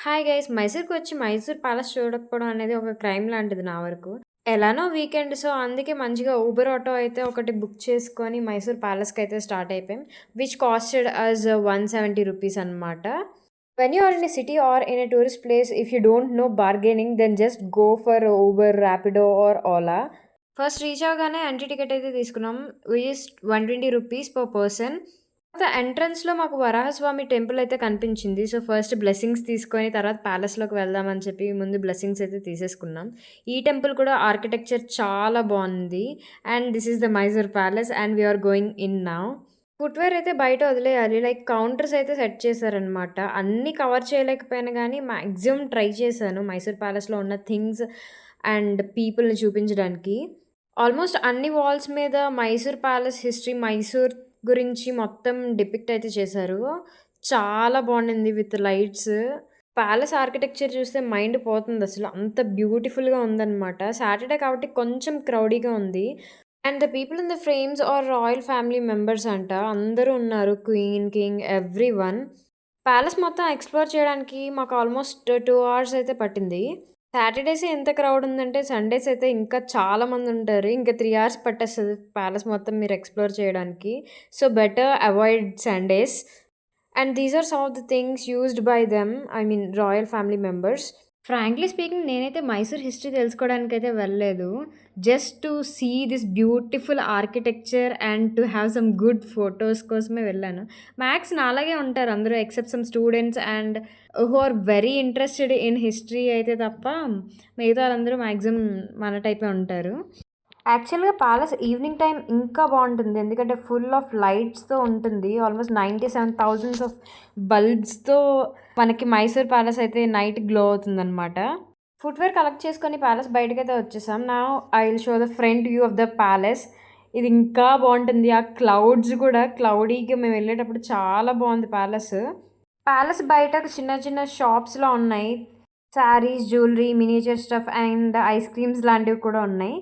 Hi guys! మైసూర్‌కొచ్చి Mysore palace చూడకపోవడం అనేది ఒక క్రైమ్ లాంటిది నా వరకు. ఎలానో వీకెండ్ సో, అందుకే మంచిగా ఊబర్ ఆటో అయితే ఒకటి బుక్ చేసుకొని మైసూర్ ప్యాలెస్‌కైతే స్టార్ట్ అయిపోయాం. విచ్ కాస్టెడ్ అస్ రూ. 170 అనమాట. When you are in a city or in a tourist place if you don't know bargaining then just go for Uber, Rapido or Ola. First reach అవ్వగానే entry ticket అయితే తీసుకున్నాం. Which is రూ. 120 per person. తర్వాత ఎంట్రన్స్‌లో మాకు Varahaswamy temple అయితే కనిపించింది. So, first blessings తీసుకొని తర్వాత ప్యాలెస్‌లోకి వెళ్దామని చెప్పి ముందు బ్లెస్సింగ్స్ అయితే తీసేసుకున్నాం. ఈ టెంపుల్ కూడా ఆర్కిటెక్చర్ చాలా బావుంది. And this is the Mysore palace and we are going in now. Footwear అయితే బయట వదిలేయాలి. లైక్ కౌంటర్స్ అయితే సెట్ చేశారనమాట. అన్నీ కవర్ చేయలేకపోయాను గానీ మాక్సిమం ట్రై చేశాను మైసూర్ ప్యాలెస్‌లో ఉన్న థింగ్స్ అండ్ పీపుల్‌ని చూపించడానికి. ఆల్మోస్ట్ అన్ని వాల్స్ మీద మైసూర్ ప్యాలెస్ హిస్టరీ, మైసూర్ గురించి మొత్తం డిపిక్ట్ అయితే చేశారు. చాలా బావుండింది విత్ లైట్స్. ప్యాలెస్ ఆర్కిటెక్చర్ చూస్తే మైండ్ పోతుందసలు. అంత బ్యూటిఫుల్‌గా ఉందనమాట. సాటర్‌డే కాబట్టి కొంచెం క్రౌడీగా ఉంది. And the people in the frames are royal family members అంట. అందరూ ఉన్నారు. Queen, king everyone. ప్యాలెస్ మొత్తం ఎక్స్‌ప్లోర్ చేయడానికి మాకు ఆల్మోస్ట్ 2 అవర్స్ అయితే పట్టింది. సాటర్‌డేసే ఎంత క్రౌడ్ ఉందంటే సండేస్ అయితే ఇంకా చాలా మందుంటారు. ఇంకా 3 అవర్స్ పట్టేస్తది ప్యాలెస్ మొత్తం మీరు ఎక్స్‌ప్లోర్ చేయడానికి. So, better avoid Sundays. And these are some of the things used by them. I mean royal family members. Frankly speaking నేనైతే మైసూర్ హిస్టరీ తెలుసుకోవడానికైతే వెళ్ళలేదు. Just to see this beautiful architecture and to have some good photos కోసమే వెళ్ళాను. Max నాలాగే ఉంటారు అందరూ except some students and who are very interested in history అయితే తప్ప మిగతా వాళ్ళందరూ మాక్సిమం మన టైపే ఉంటారు. యాక్చువల్‌గా ప్యాలెస్ ఈవినింగ్ టైమ్ ఇంకా బావుంటుంది. ఎందుకంటే ఫుల్ ఆఫ్ లైట్స్‌తో ఉంటుంది. ఆల్మోస్ట్ 97,000 ఆఫ్ బల్బ్స్‌తో మనకి మైసూర్ ప్యాలెస్ అయితే నైట్ గ్లో అవుతుందనమాట. ఫుట్‌వేర్ కలెక్ట్ చేసుకొని ప్యాలెస్ బయటకైతే వచ్చేసాం. Now I will show the front view of the palace. ఇది ఇంకా బావుంటుంది. ఆ క్లౌడ్స్ కూడా క్లౌడీగా మేము వెళ్ళేటప్పుడు చాలా బావుంది ప్యాలెస్. ప్యాలెస్ బయట చిన్న చిన్న షాప్స్‌లా ఉన్నాయి. Saris, jewellery, miniature stuff and ice creams లాంటివి కూడా ఉన్నాయి.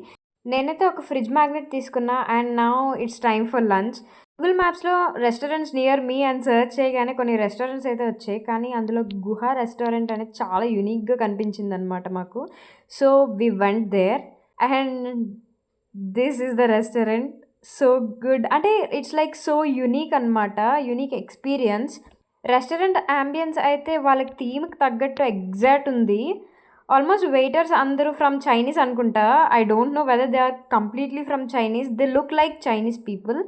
నేనైతే ఒక ఫ్రిడ్జ్ మ్యాగ్నెట్ తీసుకున్నా and now it's time for lunch. Google మ్యాప్స్‌లో రెస్టారెంట్స్ నియర్ మీ అని సెర్చ్ చేయగానే కొన్ని రెస్టారెంట్స్ అయితే వచ్చాయి. కానీ అందులో గుహ రెస్టారెంట్ అనేది చాలా యూనిక్‌గా కనిపించిందనమాట మాకు. So, we went there and this is the restaurant. So good. అంటే ఇట్స్ లైక్ సో యూనిక్ అనమాట. Unique experience. రెస్టారెంట్ యాంబియన్స్ అయితే వాళ్ళకి థీమ్‌కి తగ్గట్టు ఎగ్జాక్ట్ ఉంది. ఆల్మోస్ట్ వెయిటర్స్ అందరూ ఫ్రమ్ చైనీస్ అనుకుంటా. I don't know whether they are completely from Chinese. They look like Chinese people.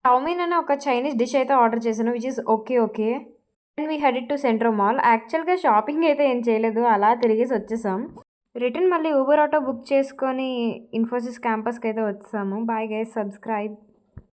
Chow mein అనే ఒక చైనీస్ డిష్ అయితే ఆర్డర్ చేశాను. Which is okay. Okay. And we headed to central mall. యాక్చువల్‌గా shopping అయితే ఏం చేయలేదు. అలా తిరిగేసి వచ్చేసాం. రిటర్న్ మళ్ళీ ఊబర్ ఆటో బుక్ చేసుకొని ఇన్ఫోసిస్ క్యాంపస్‌కైతే వచ్చేసాము. Bye guys, subscribe.